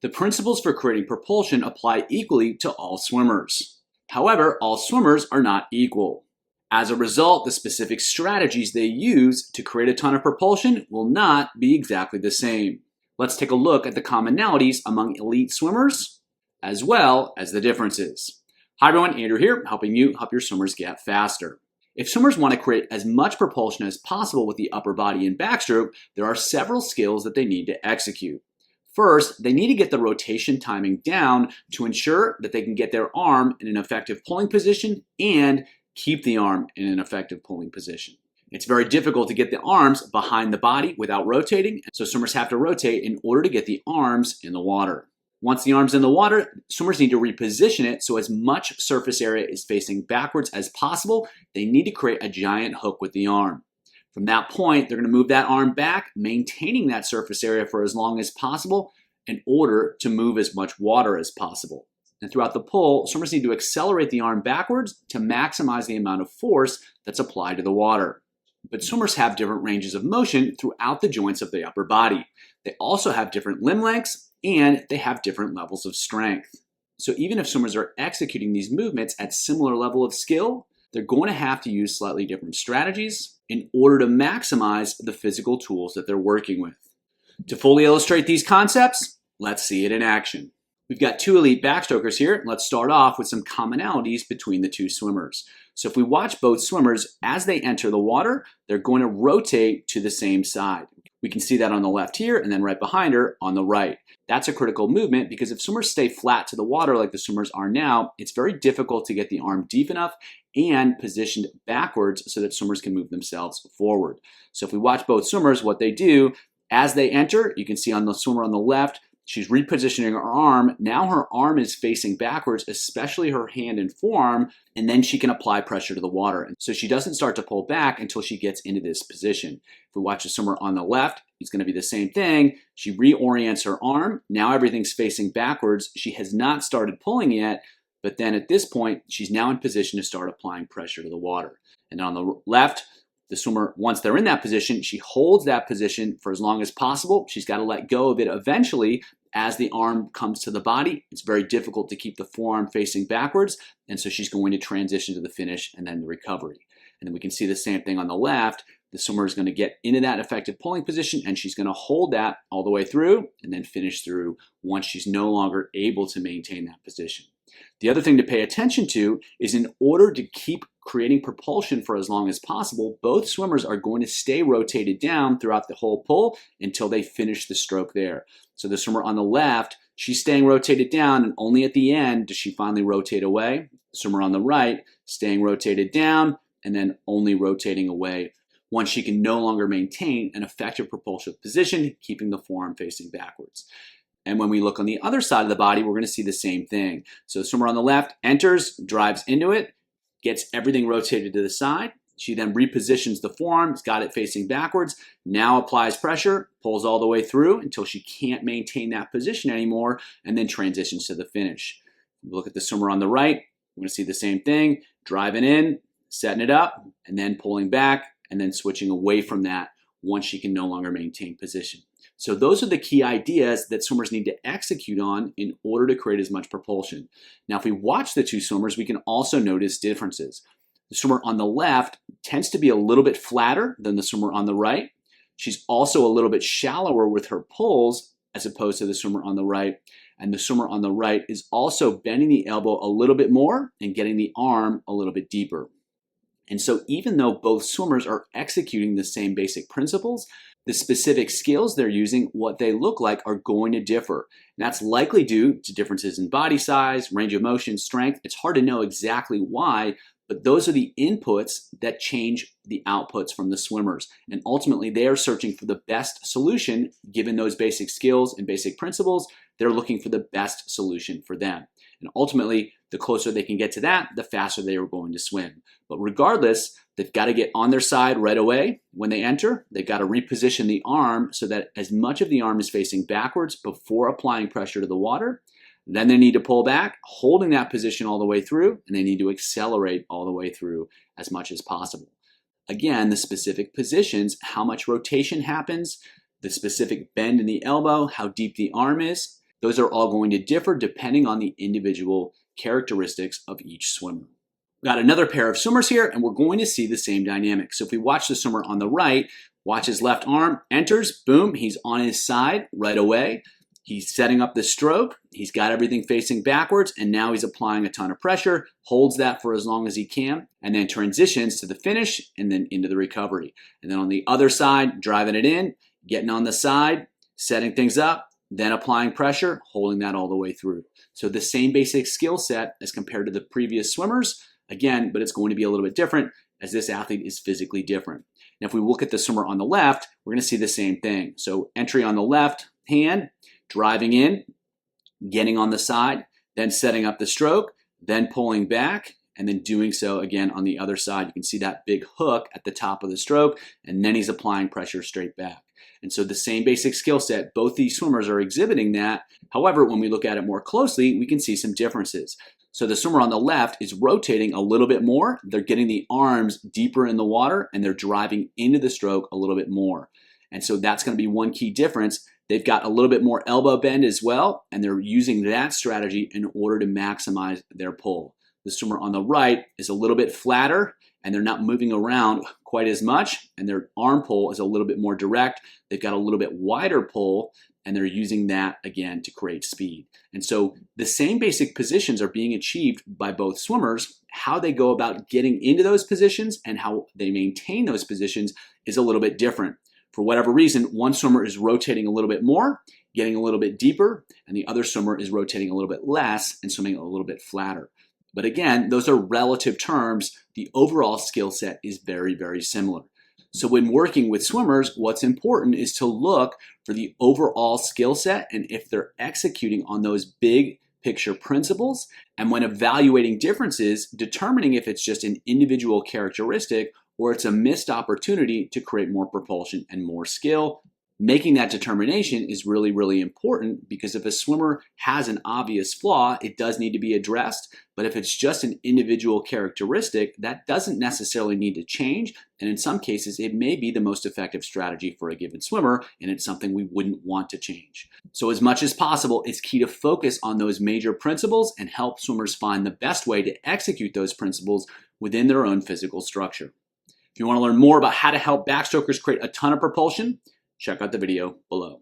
The principles for creating propulsion apply equally to all swimmers. However, all swimmers are not equal. As a result, the specific strategies they use to create a ton of propulsion will not be exactly the same. Let's take a look at the commonalities among elite swimmers, as well as the differences. Hi everyone, Andrew here, helping you help your swimmers get faster. If swimmers want to create as much propulsion as possible with the upper body in backstroke, there are several skills that they need to execute. First, they need to get the rotation timing down to ensure that they can get their arm in an effective pulling position and keep the arm in an effective pulling position. It's very difficult to get the arms behind the body without rotating, so swimmers have to rotate in order to get the arms in the water. Once the arm's in the water, swimmers need to reposition it so as much surface area is facing backwards as possible. They need to create a giant hook with the arm. From that point, they're going to move that arm back, maintaining that surface area for as long as possible in order to move as much water as possible. And throughout the pull, swimmers need to accelerate the arm backwards to maximize the amount of force that's applied to the water. But swimmers have different ranges of motion throughout the joints of the upper body. They also have different limb lengths and they have different levels of strength. So even if swimmers are executing these movements at similar level of skill, they're going to have to use slightly different strategies in order to maximize the physical tools that they're working with. To fully illustrate these concepts, let's see it in action. We've got two elite backstrokers here. Let's start off with some commonalities between the two swimmers. So if we watch both swimmers, as they enter the water, they're going to rotate to the same side. We can see that on the left here and then right behind her on the right. That's a critical movement because if swimmers stay flat to the water like the swimmers are now, it's very difficult to get the arm deep enough and positioned backwards so that swimmers can move themselves forward. So if we watch both swimmers, what they do, as they enter, you can see on the swimmer on the left, she's repositioning her arm. Now her arm is facing backwards, especially her hand and forearm, and then she can apply pressure to the water. And so she doesn't start to pull back until she gets into this position. If we watch the swimmer on the left, it's going to be the same thing. She reorients her arm. Now everything's facing backwards. She has not started pulling yet, but then at this point, she's now in position to start applying pressure to the water. And on the left, the swimmer, once they're in that position, she holds that position for as long as possible. She's got to let go of it eventually as the arm comes to the body. It's very difficult to keep the forearm facing backwards, and so she's going to transition to the finish and then the recovery. And then we can see the same thing on the left. The swimmer is going to get into that effective pulling position, and she's going to hold that all the way through and then finish through once she's no longer able to maintain that position. The other thing to pay attention to is in order to keep creating propulsion for as long as possible, both swimmers are going to stay rotated down throughout the whole pull until they finish the stroke there. So the swimmer on the left, she's staying rotated down, and only at the end does she finally rotate away. The swimmer on the right, staying rotated down and then only rotating away once she can no longer maintain an effective propulsive position, keeping the forearm facing backwards. And when we look on the other side of the body, we're going to see the same thing. So the swimmer on the left enters, drives into it, gets everything rotated to the side. She then repositions the forearm, has got it facing backwards, now applies pressure, pulls all the way through until she can't maintain that position anymore, and then transitions to the finish. Look at the swimmer on the right, we're going to see the same thing, driving in, setting it up, and then pulling back, and then switching away from that once she can no longer maintain position. So those are the key ideas that swimmers need to execute on in order to create as much propulsion. Now, if we watch the two swimmers, we can also notice differences. The swimmer on the left tends to be a little bit flatter than the swimmer on the right. She's also a little bit shallower with her pulls as opposed to the swimmer on the right. And the swimmer on the right is also bending the elbow a little bit more and getting the arm a little bit deeper. And so even though both swimmers are executing the same basic principles, the specific skills they're using, what they look like, are going to differ. And that's likely due to differences in body size, range of motion, strength. It's hard to know exactly why, but those are the inputs that change the outputs from the swimmers. And ultimately, they are searching for the best solution. Given those basic skills and basic principles, they're looking for the best solution for them. And ultimately, the closer they can get to that, the faster they are going to swim. But regardless, they've got to get on their side right away. When they enter, they've got to reposition the arm so that as much of the arm is facing backwards before applying pressure to the water. Then they need to pull back, holding that position all the way through, and they need to accelerate all the way through as much as possible. Again, the specific positions, how much rotation happens, the specific bend in the elbow, how deep the arm is, Those are all going to differ depending on the individual characteristics of each swimmer. We've got another pair of swimmers here, and we're going to see the same dynamic. So if we watch the swimmer on the right, watch his left arm, enters, boom, he's on his side right away. He's setting up the stroke. He's got everything facing backwards, and now he's applying a ton of pressure, holds that for as long as he can, and then transitions to the finish and then into the recovery. And then on the other side, driving it in, getting on the side, setting things up, then applying pressure, holding that all the way through. So the same basic skill set as compared to the previous swimmers, again, but it's going to be a little bit different as this athlete is physically different. Now, if we look at the swimmer on the left, we're going to see the same thing. So entry on the left hand, driving in, getting on the side, then setting up the stroke, then pulling back, and then doing so again on the other side. You can see that big hook at the top of the stroke, and then he's applying pressure straight back. And so the same basic skill set, both these swimmers are exhibiting that. However, when we look at it more closely, we can see some differences. So the swimmer on the left is rotating a little bit more. They're getting the arms deeper in the water, and they're driving into the stroke a little bit more. And so that's going to be one key difference. They've got a little bit more elbow bend as well, and they're using that strategy in order to maximize their pull. The swimmer on the right is a little bit flatter, and they're not moving around quite as much, and their arm pull is a little bit more direct. They've got a little bit wider pull, and they're using that again to create speed. And so the same basic positions are being achieved by both swimmers. How they go about getting into those positions and how they maintain those positions is a little bit different. For whatever reason, one swimmer is rotating a little bit more, getting a little bit deeper, and the other swimmer is rotating a little bit less and swimming a little bit flatter. But again, those are relative terms. The overall skill set is very, very similar. So when working with swimmers, what's important is to look for the overall skill set and if they're executing on those big picture principles. And when evaluating differences, determining if it's just an individual characteristic or it's a missed opportunity to create more propulsion and more skill. Making that determination is really, really important because if a swimmer has an obvious flaw, it does need to be addressed. But if it's just an individual characteristic, that doesn't necessarily need to change. And in some cases, it may be the most effective strategy for a given swimmer, and it's something we wouldn't want to change. So as much as possible, it's key to focus on those major principles and help swimmers find the best way to execute those principles within their own physical structure. If you want to learn more about how to help backstrokers create a ton of propulsion, check out the video below.